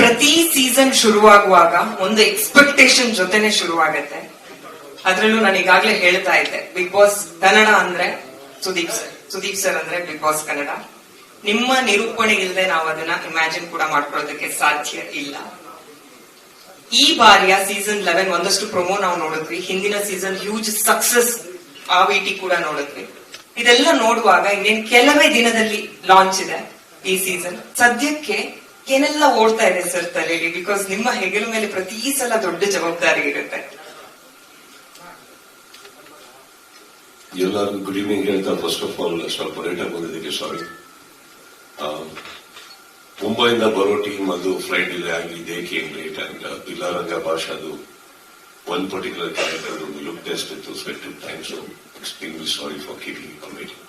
ಪ್ರತಿ ಸೀಸನ್ ಶುರುವಾಗುವಾಗ ಒಂದು ಎಕ್ಸ್ಪೆಕ್ಟೇಷನ್ ಜೊತೆನೆ ಶುರುವಾಗತ್ತೆ. ಅದ್ರಲ್ಲೂ ನಾನು ಈಗಾಗ್ಲೇ ಹೇಳ್ತಾ ಇದ್ದೆ, ಬಿಗ್ ಬಾಸ್ ಕನ್ನಡ ಅಂದ್ರೆ ಸುದೀಪ್ ಸರ್ ಅಂದ್ರೆ ಬಿಗ್ ಬಾಸ್ ಕನ್ನಡ. ನಿಮ್ಮ ನಿರೂಪಣೆ ಇಲ್ಲದೆ ನಾವು ಅದನ್ನ ಇಮ್ಯಾಜಿನ್ ಕೂಡ ಮಾಡ್ಕೊಳ್ಳೋದಕ್ಕೆ ಸಾಧ್ಯ ಇಲ್ಲ. ಈ ಬಾರಿಯ ಸೀಸನ್ 11 ಒಂದಷ್ಟು ಪ್ರೊಮೋ ನಾವು ನೋಡಿದ್ವಿ. ಹಿಂದಿನ ಸೀಸನ್ ಹ್ಯೂಜ್ ಸಕ್ಸಸ್ ಆವಿಟಿ ಕೂಡ ನೋಡಿದ್ವಿ. ಇದೆಲ್ಲ ನೋಡುವಾಗ ಇನ್ನೇನ್ ಕೆಲವೇ ದಿನದಲ್ಲಿ ಲಾಂಚ್ ಇದೆ ಈ ಸೀಸನ್. ಸದ್ಯಕ್ಕೆ ಏನೆಲ್ಲ ಓಡ್ತಾ ಇದೆ ಸರ್ ತಲೆಯಲ್ಲಿ? ಬಿಕಾಸ್ ನಿಮ್ಮ ಹೆಗಲ ಮೇಲೆ ಪ್ರತಿ ಸಲ ದೊಡ್ಡ ಜವಾಬ್ದಾರಿ ಇರುತ್ತೆ. ಎಲ್ಲರಿಗೂ ಗುಡ್ ಈವ್ನಿಂಗ್ ಹೇಳ್ತಾ ಫಸ್ಟ್ ಆಫ್ ಆಲ್ ಸ್ವಲ್ಪ ಲೇಟ್ ಆಗಿ ಬಂದಿದ್ದಕ್ಕೆ ಸಾರಿ. ಮುಂಬೈಯಿಂದ ಬರೋ ಟೀಮ್ ಅದು ಫ್ಲೈಟ್ ಡಿಲೇ ಆಗಿ ದೇ ಕೇಮ್ ಲೇಟ್ ಅಂಡ್ ಪಿಲ್ಲಾರಂಗ ಭಾಷಾದು one particular character who looked tested to spend time, so extremely sorry for keeping you waiting.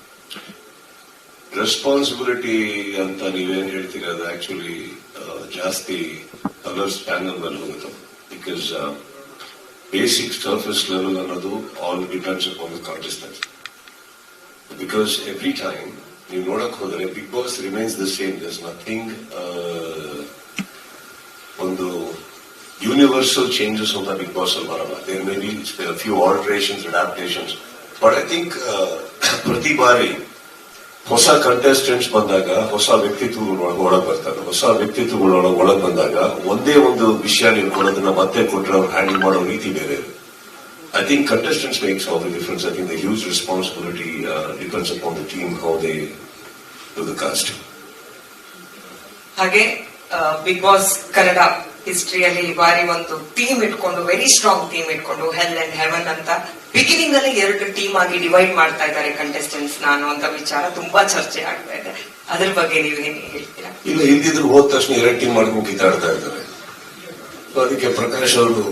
Responsibility anta neven heltira adu actually ಜಾಸ್ತಿ colours panel ಮೇಲೆ ಹೋಗುತ್ತೆ. Because basic surface level ಅನ್ನೋದು all depends upon the contestants. Because every time ನೀವು ನೋಡಕ್ ಹೋದ್ರೆ Bigg Boss remains the same. There's nothing ಒಂದು universal changes on the Big Boss Alvarava. There may be a few alterations, adaptations, but I think ಪ್ರತಿ ಬಾರಿ ಹೊಸ contestants ಬಂದಾಗ ಹೊಸ ವ್ಯಕ್ತಿತ್ವಗಳು ಒಳಗೆ ಬರ್ತಾರೆ. ಹೊಸ ವ್ಯಕ್ತಿತ್ವಗಳು ಒಳಗೆ ಬಂದಾಗ ಒಂದೇ ಒಂದು ವಿಷಯ ನಿಲ್ಕೊಳ್ಳೋದನ್ನ ಮತ್ತೆ ಕೊಟ್ಟರೆ ಅವ್ರು ಹ್ಯಾಂಡಲ್ ಮಾಡೋ ರೀತಿ ಬೇರೆ. I think contestants makes all the difference. I think the huge responsibility depends upon the team, how they do the casting. ಹಾಗೆ ಬಿಗ್ ಬಾಸ್ ಕನ್ನಡ ಹಿಸ್ಟ್ರಿಯಲ್ಲಿ ಈ ಬಾರಿ ಒಂದು ಟೀಮ್ ಇಟ್ಕೊಂಡು, ವೆರಿ ಸ್ಟ್ರಾಂಗ್ ಟೀಮ್ ಇಟ್ಕೊಂಡು, ಹೆಲ್ ಅಂಡ್ ಹೆವನ್ ಅಂತ ಬಿಗಿನಿಂಗ್ ಅಲ್ಲಿ 2 ಟೀಮ್ ಆಗಿ divide ಮಾಡ್ತಾ ಇದ್ದಾರೆ ಕಂಟೆಸ್ಟೆಂಟ್ಸ್ ಅನ್ನುವಂತ ವಿಚಾರ ತುಂಬಾ ಚರ್ಚೆ ಆಗ್ತಾ ಇದೆ. ಅದ್ರ ಬಗ್ಗೆ ನೀವೇನ್ ಹೇಳ್ತೀರಾ? ಇಲ್ಲ, ಇಲ್ದಿದ್ರು ಹೋದ ತಕ್ಷಣ 2 ಟೀಮ್ ಮಾಡ್ಕೊಂಡು ಕಿತ್ತಾಡ್ತಾ ಇದ್ದಾರೆ. ಅದಕ್ಕೆ ಪ್ರಕಾಶ್ ಅವರು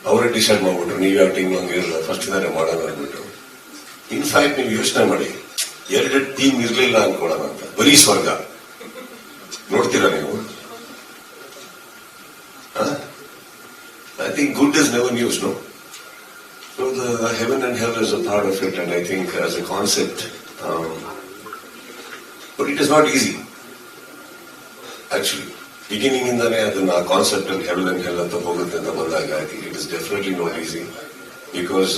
ಅವರೇ ಡಿಸೈಡ್ ಮಾಡ್ಬಿಟ್ರು, ನೀವ್ ಯಾವ ಟೀಮ್ ಹಂಗಿರಲ್ಲ, ಫಸ್ಟ್ ಇದಾರೆ ಮಾಡೋಣ ಅಂದ್ಬಿಟ್ಟು. ಇನ್ಫ್ಯಾಕ್ಟ್ ನೀವು ಯೋಚನೆ ಮಾಡಿ, 2 ಟೀಮ್ ಇರ್ಲಿಲ್ಲ ಅನ್ಕೊಳ್ಳೋಣ ಅಂತ, ಬರೀ ಸ್ವರ್ಗ ನೋಡ್ತೀರಾ ನೀವು? I think good is never news, no? So the heaven and hell is a part of it, and I think as a concept, but it is not easy. Actually, beginning in the concept of heaven and hell anta hogutte anta bandaga, I think it is definitely not easy, because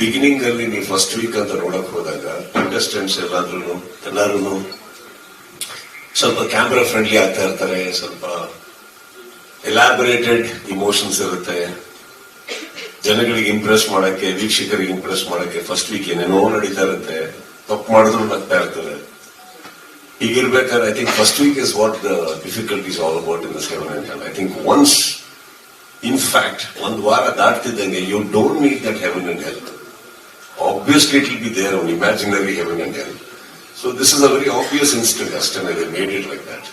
beginning alli nee first week anta nodak hodaga contestants ellaru ಸ್ವಲ್ಪ camera friendly ಆಗ್ತಾ ಇರ್ತಾರೆ, ಸ್ವಲ್ಪ ಎಲಾಬರೇಟೆಡ್ emotions ಇರುತ್ತೆ. ಜನಗಳಿಗೆ Impress ಮಾಡಕ್ಕೆ, ವೀಕ್ಷಕರಿಗೆ Impress ಮಾಡಕ್ಕೆ first week ಏನೇನೋ ನಡೀತಾ ಇರುತ್ತೆ, ತಪ್ಪು ಮಾಡಿದ್ರು ನಗ್ತಾ ಇರ್ತದೆ. ಹೀಗಿರ್ಬೇಕಾದ್ರೆ I think first week is what the difficulties all about in this heaven and hell. I think once in fact ಒಂದು ವಾರ ದಾಟ್ತಿದ್ದಂಗೆ you don't need that heaven and hell. Obviously it will be there on imaginary heaven and hell. So this is a very obvious instant, and they made it like that.